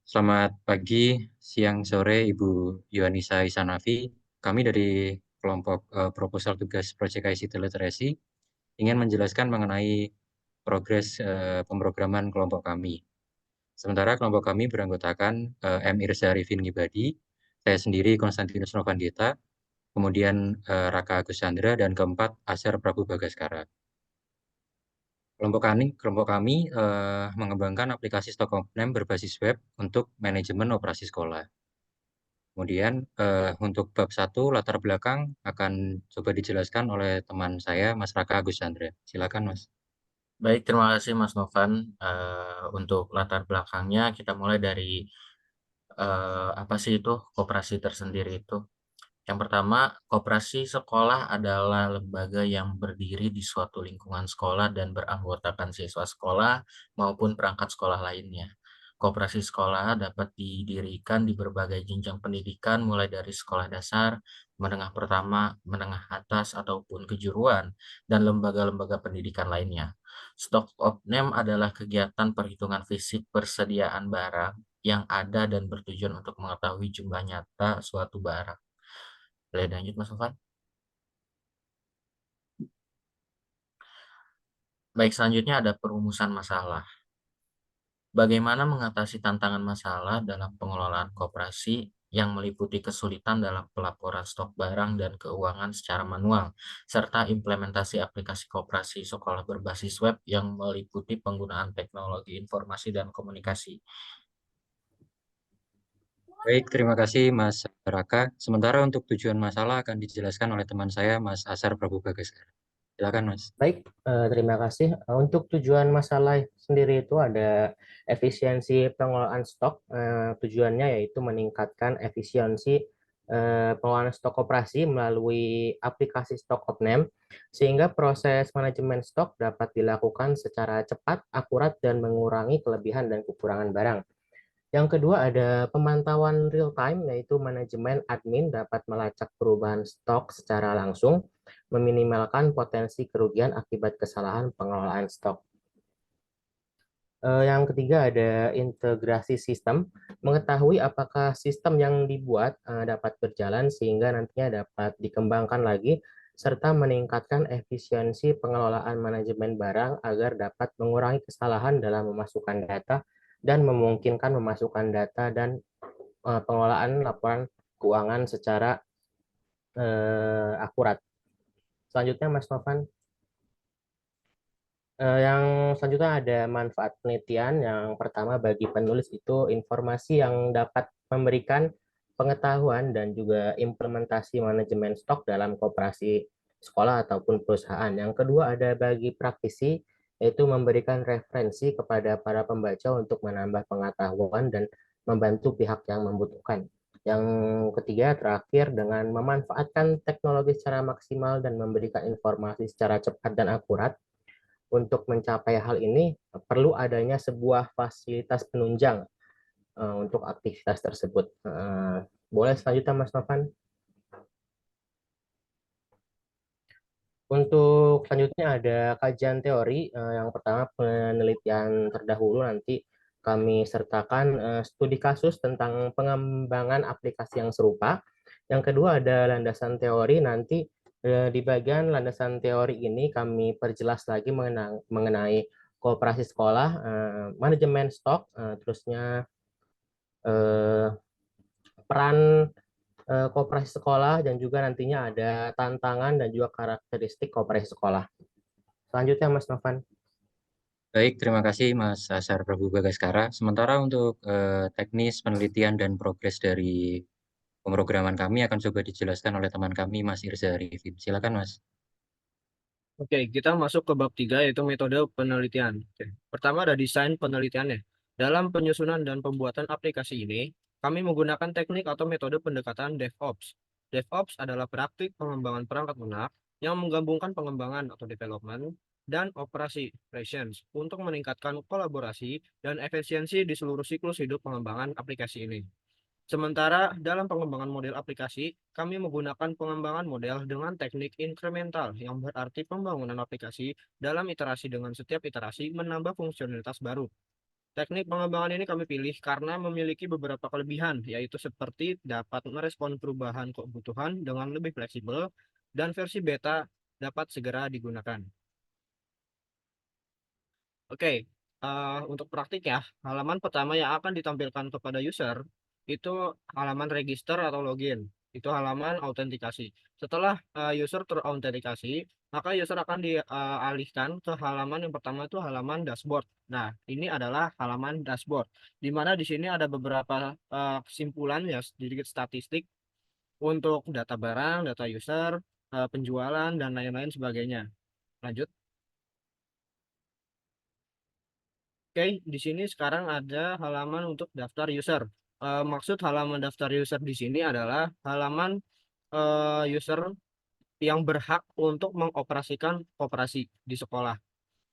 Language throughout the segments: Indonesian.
Selamat pagi, siang, sore, Ibu Yohanisa Isanafi. Kami dari kelompok proposal tugas Project ICT Literacy ingin menjelaskan mengenai progres pemrograman kelompok kami. Sementara kelompok kami beranggotakan M. Irza Arifin Ngibadi, saya sendiri Konstantinus Novandita, kemudian Raka Agus Chandra, dan keempat Asar Prabu Bagaskara. Kelompok kami mengembangkan aplikasi Stock of Name berbasis web untuk manajemen operasi sekolah. Kemudian untuk bab 1 latar belakang akan coba dijelaskan oleh teman saya, Mas Raka Agus Chandra. Silakan, Mas. Baik, terima kasih Mas Novan. Untuk latar belakangnya kita mulai dari apa sih itu koperasi tersendiri itu. Yang pertama, koperasi sekolah adalah lembaga yang berdiri di suatu lingkungan sekolah dan beranggotakan siswa sekolah maupun perangkat sekolah lainnya. Koperasi sekolah dapat didirikan di berbagai jenjang pendidikan, mulai dari sekolah dasar, menengah pertama, menengah atas, ataupun kejuruan, dan lembaga-lembaga pendidikan lainnya. Stock of name adalah kegiatan perhitungan fisik persediaan barang yang ada dan bertujuan untuk mengetahui jumlah nyata suatu barang. Boleh lanjut, Mas Sofan? Baik, selanjutnya ada perumusan masalah. Bagaimana mengatasi tantangan masalah dalam pengelolaan koperasi yang meliputi kesulitan dalam pelaporan stok barang dan keuangan secara manual, serta implementasi aplikasi koperasi sekolah berbasis web yang meliputi penggunaan teknologi informasi dan komunikasi. Baik, terima kasih Mas Raka. Sementara untuk tujuan masalah akan dijelaskan oleh teman saya, Mas Asar Prabu Bagaskara. Silakan, Mas. Baik, terima kasih. Untuk tujuan masalah sendiri itu ada efisiensi pengelolaan stok. Tujuannya yaitu meningkatkan efisiensi pengelolaan stok operasi melalui aplikasi Stock of Name, sehingga proses manajemen stok dapat dilakukan secara cepat, akurat, dan mengurangi kelebihan dan kekurangan barang. Yang kedua ada pemantauan real time, yaitu manajemen admin dapat melacak perubahan stok secara langsung, meminimalkan potensi kerugian akibat kesalahan pengelolaan stok. Yang ketiga ada integrasi sistem, mengetahui apakah sistem yang dibuat dapat berjalan sehingga nantinya dapat dikembangkan lagi, serta meningkatkan efisiensi pengelolaan manajemen barang agar dapat mengurangi kesalahan dalam memasukkan data dan memungkinkan memasukkan data dan pengelolaan laporan keuangan secara akurat. Selanjutnya, Mas Novan. Yang selanjutnya ada manfaat penelitian. Yang pertama, bagi penulis itu informasi yang dapat memberikan pengetahuan dan juga implementasi manajemen stok dalam koperasi sekolah ataupun perusahaan. Yang kedua ada bagi praktisi, yaitu memberikan referensi kepada para pembaca untuk menambah pengetahuan dan membantu pihak yang membutuhkan. Yang ketiga, terakhir, dengan memanfaatkan teknologi secara maksimal dan memberikan informasi secara cepat dan akurat. Untuk mencapai hal ini perlu adanya sebuah fasilitas penunjang untuk aktivitas tersebut. Boleh selanjutnya, Mas Novan? Untuk selanjutnya ada kajian teori. Yang pertama penelitian terdahulu, nanti kami sertakan studi kasus tentang pengembangan aplikasi yang serupa. Yang kedua ada landasan teori. Nanti di bagian landasan teori ini kami perjelas lagi mengenai kooperasi sekolah, manajemen stok, terusnya eh, peran koperasi sekolah, dan juga nantinya ada tantangan dan juga karakteristik koperasi sekolah. Selanjutnya, Mas Novan. Baik, terima kasih Mas Asar Prabu Bagaskara. Sementara untuk teknis penelitian dan progres dari pemrograman kami akan coba dijelaskan oleh teman kami, Mas Irza Arifin. Silakan, Mas. Oke, kita masuk ke bab 3 yaitu metode penelitian. Oke. Pertama ada desain penelitiannya. Dalam penyusunan dan pembuatan aplikasi ini, kami menggunakan teknik atau metode pendekatan DevOps. DevOps adalah praktik pengembangan perangkat lunak yang menggabungkan pengembangan atau development dan operasi operations untuk meningkatkan kolaborasi dan efisiensi di seluruh siklus hidup pengembangan aplikasi ini. Sementara dalam pengembangan model aplikasi, kami menggunakan pengembangan model dengan teknik inkremental, yang berarti pembangunan aplikasi dalam iterasi dengan setiap iterasi menambah fungsionalitas baru. Teknik pengembangan ini kami pilih karena memiliki beberapa kelebihan, yaitu seperti dapat merespon perubahan kebutuhan dengan lebih fleksibel, dan versi beta dapat segera digunakan. Oke, untuk praktiknya, halaman pertama yang akan ditampilkan kepada user itu halaman register atau login. Itu halaman autentikasi. Setelah user terautentikasi, maka user akan dialihkan ke halaman yang pertama itu halaman dashboard. Nah, ini adalah halaman dashboard, di mana di sini ada beberapa kesimpulan ya, sedikit statistik untuk data barang, data user, penjualan, dan lain-lain sebagainya. Lanjut. Oke, di sini sekarang ada halaman untuk daftar user. Maksud halaman daftar user di sini adalah halaman user yang berhak untuk mengoperasikan koperasi di sekolah.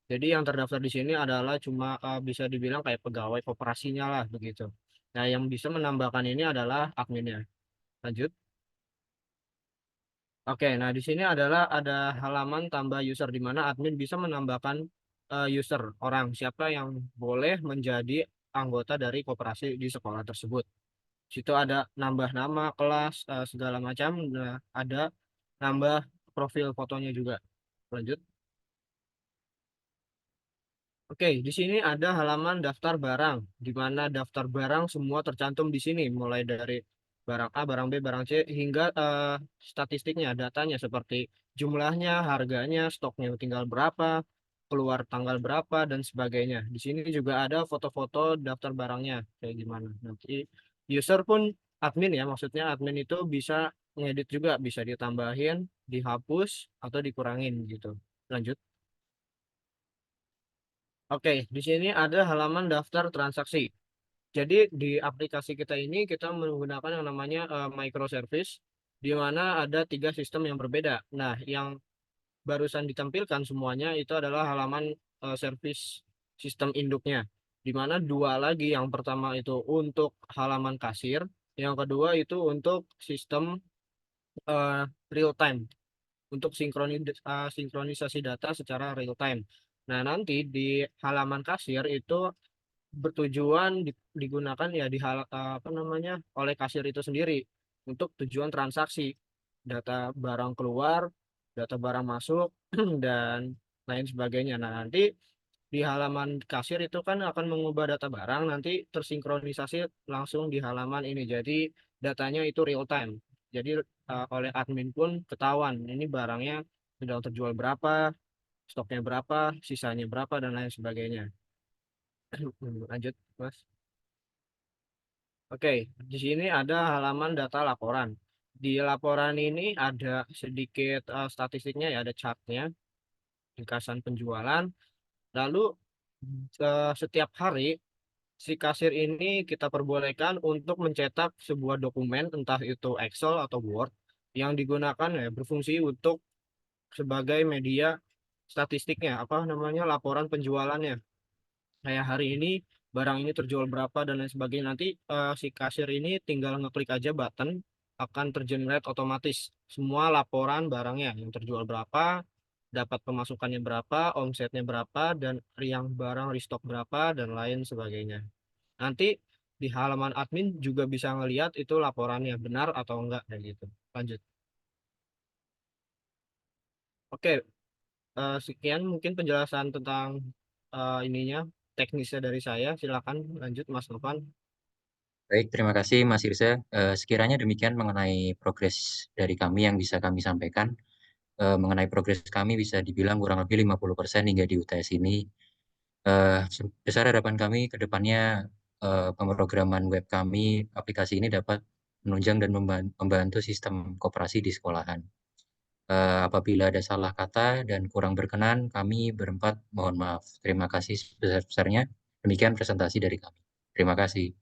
Jadi yang terdaftar di sini adalah cuma bisa dibilang kayak pegawai koperasinya lah begitu. Nah, yang bisa menambahkan ini adalah adminnya. Lanjut. Oke, nah di sini adalah ada halaman tambah user di mana admin bisa menambahkan user orang siapa yang boleh menjadi anggota dari koperasi di sekolah tersebut. Situ ada nambah nama, kelas, segala macam, nah, ada nambah profil fotonya juga. Lanjut. Oke, di sini ada halaman daftar barang, di mana daftar barang semua tercantum di sini, mulai dari barang A, barang B, barang C, hingga statistiknya, datanya seperti jumlahnya, harganya, stoknya tinggal berapa, keluar tanggal berapa, dan sebagainya. Di sini juga ada foto-foto daftar barangnya, kayak gimana. Nanti user pun admin ya, maksudnya admin itu bisa ngedit juga, bisa ditambahin, dihapus, atau dikurangin gitu. Lanjut. Oke, di sini ada halaman daftar transaksi. Jadi di aplikasi kita ini kita menggunakan yang namanya microservice, di mana ada 3 sistem yang berbeda. Nah, yang barusan ditampilkan semuanya itu adalah halaman service sistem induknya, di mana 2 lagi, yang pertama itu untuk halaman kasir, yang kedua itu untuk sistem eh, real time, untuk sinkronisasi data secara real time. Nah, nanti di halaman kasir itu bertujuan digunakan ya apa namanya oleh kasir itu sendiri untuk tujuan transaksi, data barang keluar, data barang masuk, dan lain sebagainya. Nah, nanti di halaman kasir itu kan akan mengubah data barang, nanti tersinkronisasi langsung di halaman ini. Jadi datanya itu real time. Jadi oleh admin pun ketahuan ini barangnya sudah terjual berapa, stoknya berapa, sisanya berapa, dan lain sebagainya. Lanjut, Mas. Oke, di sini ada halaman data laporan. Di laporan ini ada sedikit statistiknya ya, ada chartnya, ringkasan penjualan. Lalu setiap hari si kasir ini kita perbolehkan untuk mencetak sebuah dokumen, entah itu Excel atau Word, yang digunakan ya berfungsi untuk sebagai media statistiknya, apa namanya laporan penjualannya. Kayak hari ini barang ini terjual berapa dan lain sebagainya. Nanti si kasir ini tinggal ngeklik aja button, akan tergenerate otomatis semua laporan barangnya yang terjual berapa, dapat pemasukannya berapa, omsetnya berapa, dan yang barang restock berapa, dan lain sebagainya. Nanti di halaman admin juga bisa ngelihat itu laporannya benar atau enggak kayak gitu. Lanjut. Oke, sekian mungkin penjelasan tentang ininya teknisnya dari saya. Silakan lanjut Mas Novan. Baik, terima kasih Mas Irsa. Sekiranya demikian mengenai progres dari kami yang bisa kami sampaikan. Mengenai progres kami bisa dibilang kurang lebih 50% hingga di UTS ini. Besar harapan kami ke depannya pemrograman web kami, aplikasi ini dapat menunjang dan membantu sistem koperasi di sekolahan. Apabila ada salah kata dan kurang berkenan, kami berempat mohon maaf. Terima kasih sebesar-besarnya. Demikian presentasi dari kami. Terima kasih.